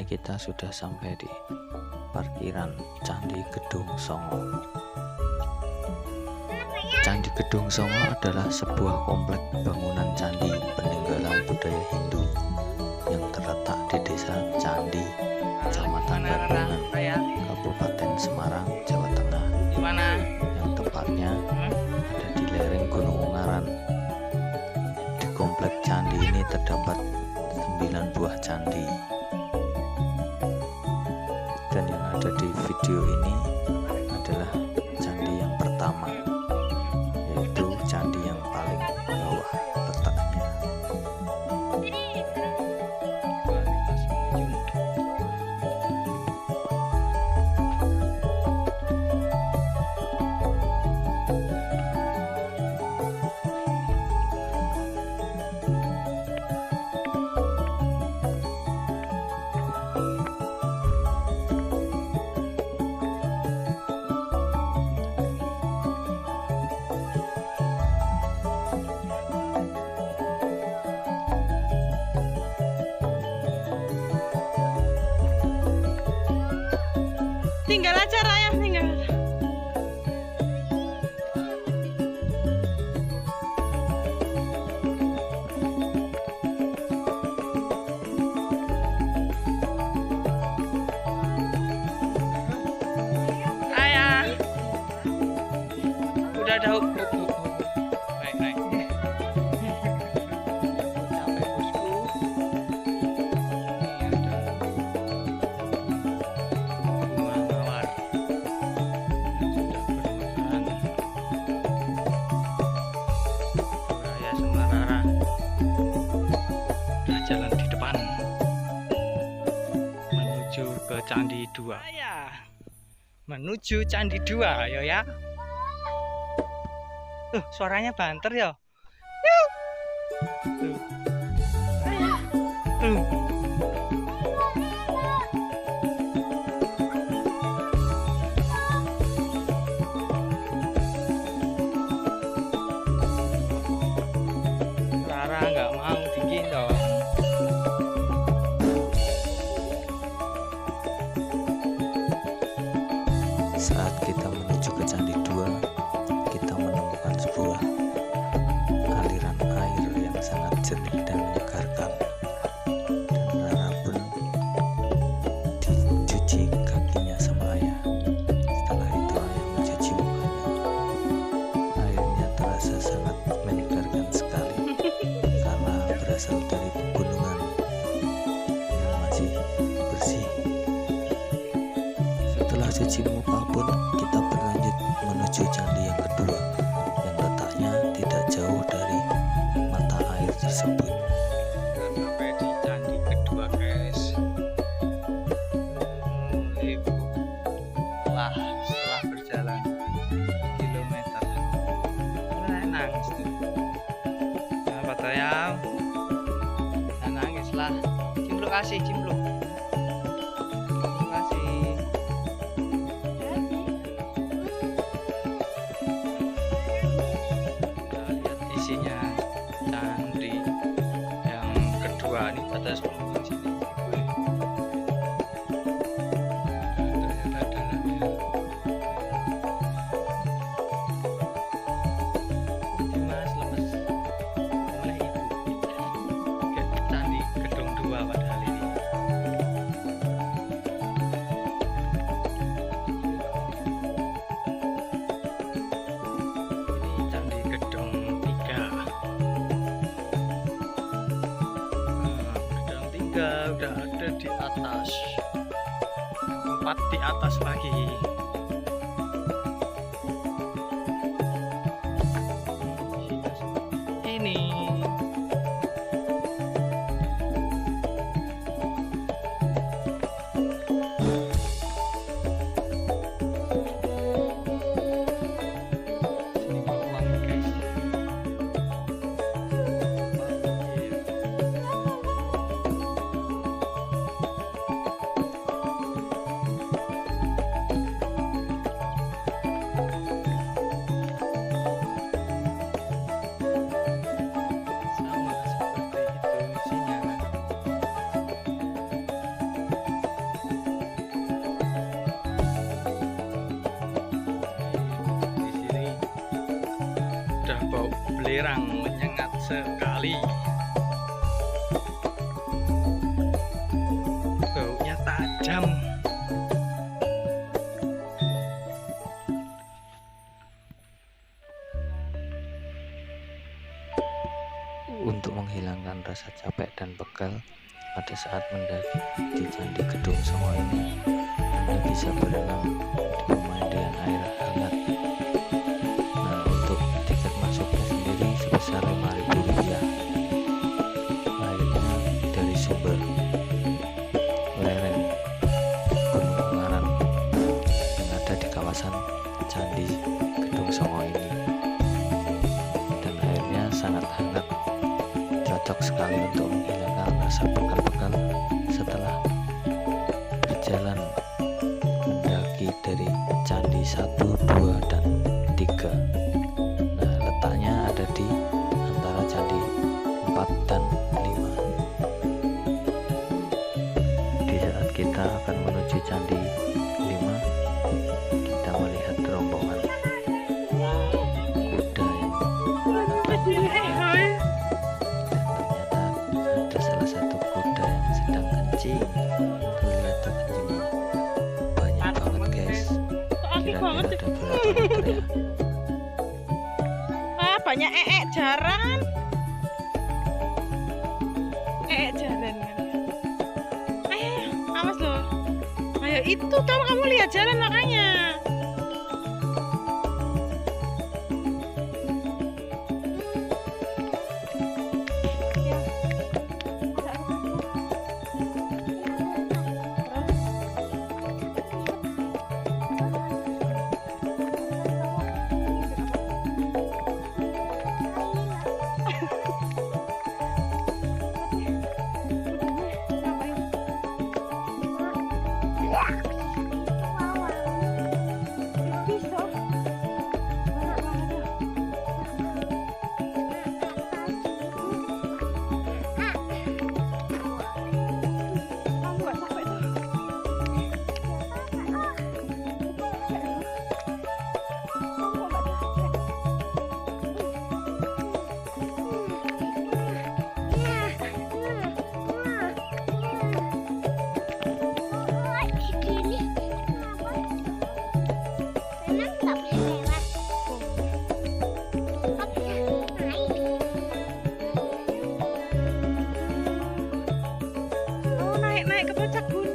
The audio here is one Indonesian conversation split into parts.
ini kita sudah sampai di parkiran Candi Gedung Songo. Candi Gedung Songo adalah sebuah komplek bangunan candi peninggalan budaya Hindu yang terletak di Desa Candi, Kecamatan Bandungan, Kabupaten Semarang, Jawa Tengah. Yang tepatnya ada di lereng Gunung Ungaran. Di komplek candi ini terdapat 9 buah candi. Dan yang ada di video ini adalah candi yang pertama, yaitu candi yang paling bawah letaknya. Tinggal aja Raya, tinggal. Raya. Udah ada naik, naik. Sampai bosku. Jalan di depan menuju ke Candi 2. Menuju Candi 2 yo ya. Suaranya banter ya. Lara nggak mau tinggi dong. Saat kita menuju ke Candi 2, kita menemukan sebuah aliran air yang sangat jernih dan menyegarkan. Dan Rara pun dicuci kakinya sama ayah. Setelah itu ayah mencuci mukanya. Airnya terasa sangat menyegarkan sekali karena berasal dari pegunungan yang masih bersih. Setelah cuci muka pun kita berlanjut menuju candi yang kedua yang letaknya tidak jauh dari mata air tersebut. Sampai di candi kedua guys. Setelah berjalan kilometer nangis tuh. Apa tuh ya? Nangis lah. Cimpluk kasih cimpluk. Isinya candi yang kedua ini ada pengunjung sini. Ternyata dalamnya Dimas lemes oleh ibu ke Candi Gedung 2 padahal ini. Ini Candi Gedung 3. Udah ada di atas, 4 di atas lagi. Ini uang guys. Sudah bau belerang, menyengat sekali. Baunya tajam. Untuk menghilangkan rasa capek dan pegal pada saat mendaki di Candi Gedong Songo ini, Anda bisa berenang di pemandian air hangat. Nah, untuk tiket masuknya sendiri sebesar Rp5.000. Airnya dari sumber lereng Gunung Ungaran yang ada di kawasan Candi Gedong Songo ini, dan airnya sangat hangat, cocok sekali untuk menghilangkan rasa pegal-pegal setelah berjalan mendaki dari Candi 1, 2, dan 3. Nah, letaknya ada di antara Candi 4 dan 5. Di saat kita akan menuju Candi 5, kita melihat rombongan kuda yang ada salah satu kuda yang sedang kencing. Tuh, lihat tuh kencingnya banyak banget guys. Kira-kira ada berapa liter ya? Banyak jaran. Jaran. Ayo, awas loh. Ayo itu toh kamu lihat jalan makanya. Naik ke puncak gunung.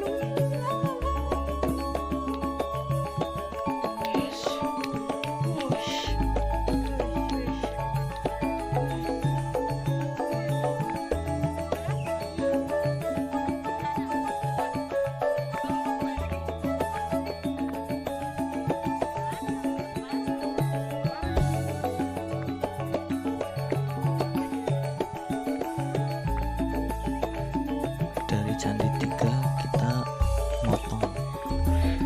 Dari Candi 3 kita motong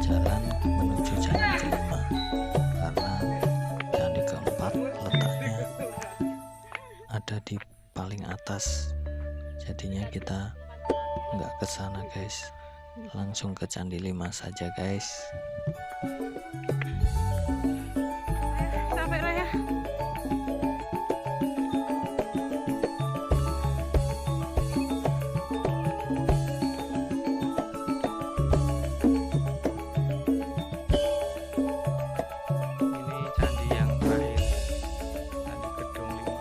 jalan menuju Candi ke-5 karena Candi ke-4 letaknya ada di paling atas, jadinya kita nggak ke sana guys, langsung ke Candi 5 saja guys. Sampai Raya. Ini candi yang terakhir, Candi Gedong 5.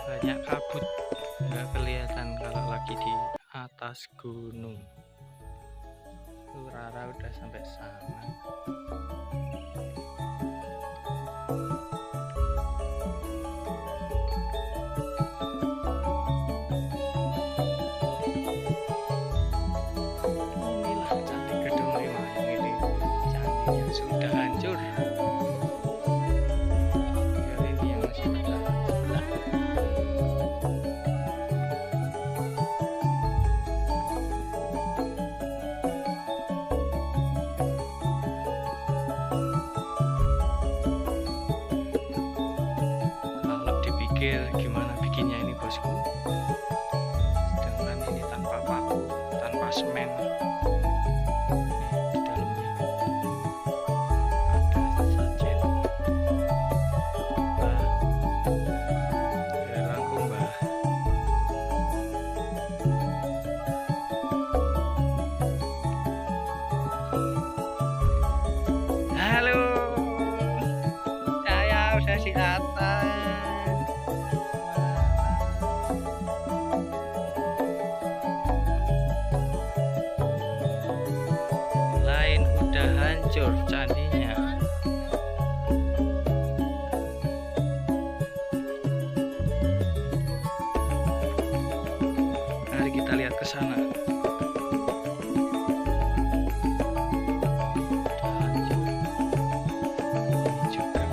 Banyak kabut, nggak kelihatan kalau lagi di atas gunung. Tuh Rara udah sampai sana. Inilah Candi Gedong 5 yang ini candinya sudah hancur. Tinggal ini yang masih bertahan sebelah. Kalau dipikir gimana bikinnya ini bosku, semen. Di dalamnya ada sesajen. Mbah, rangkum mbah. Halo, saya udah di atas. Lain udah hancur candinya. Mari kita lihat ke sana. Udah hancur. Ini juga.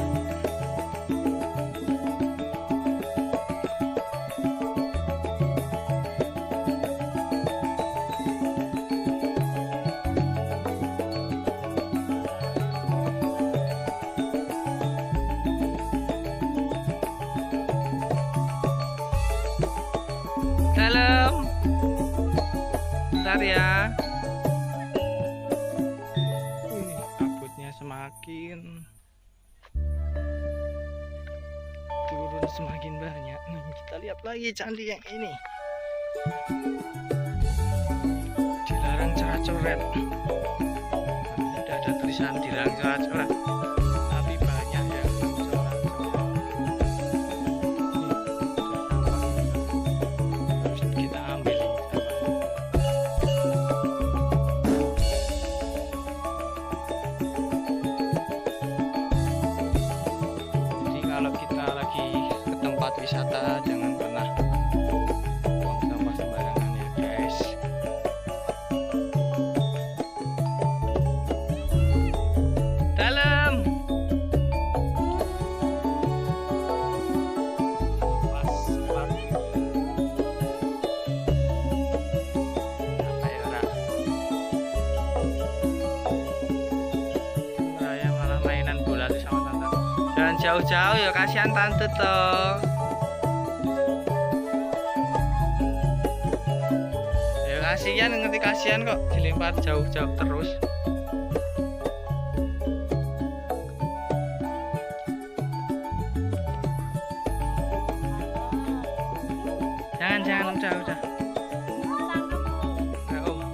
Dalam, bentar ya. Kabutnya semakin turun, semakin banyak. Kita lihat lagi candi yang ini. Dilarang coret-coret. Ada tulisan dilarang coret-coret. Tapi banyak yang coret-coret. Kita ambil ini. Jadi kalau kita lagi ke tempat wisata jangan pernah buang sampah sembarangan ya guys. Dalam. Pas. Apa ya ora? Saya malah mainan bola di sama tante. Jangan jauh-jauh ya, kasihan tante toh. Ya kasihan, ngerti kasihan kok dilempar jauh-jauh terus. Jangan udah. Nah, Om.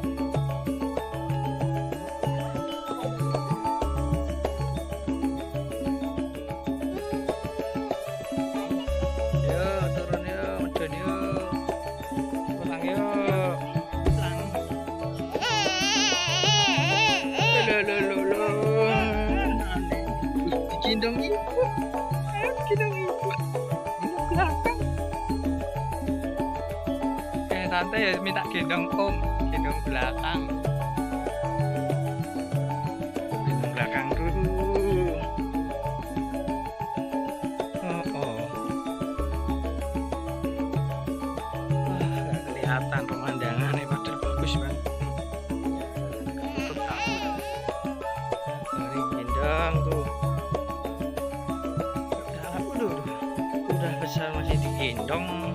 Yuk turun yuk, medun yuk. Pulang yuk. Pulang. Lo. Digendong ibu. Ayo digendong ibu. Ini belakang. Tante ya minta gendong om, gendong belakang. Gendong belakang dulu. Oh. Wah, gak kelihatan pemandangannya, padahal bagus banget. Mari gendong tuh. Udah besar masih digendong.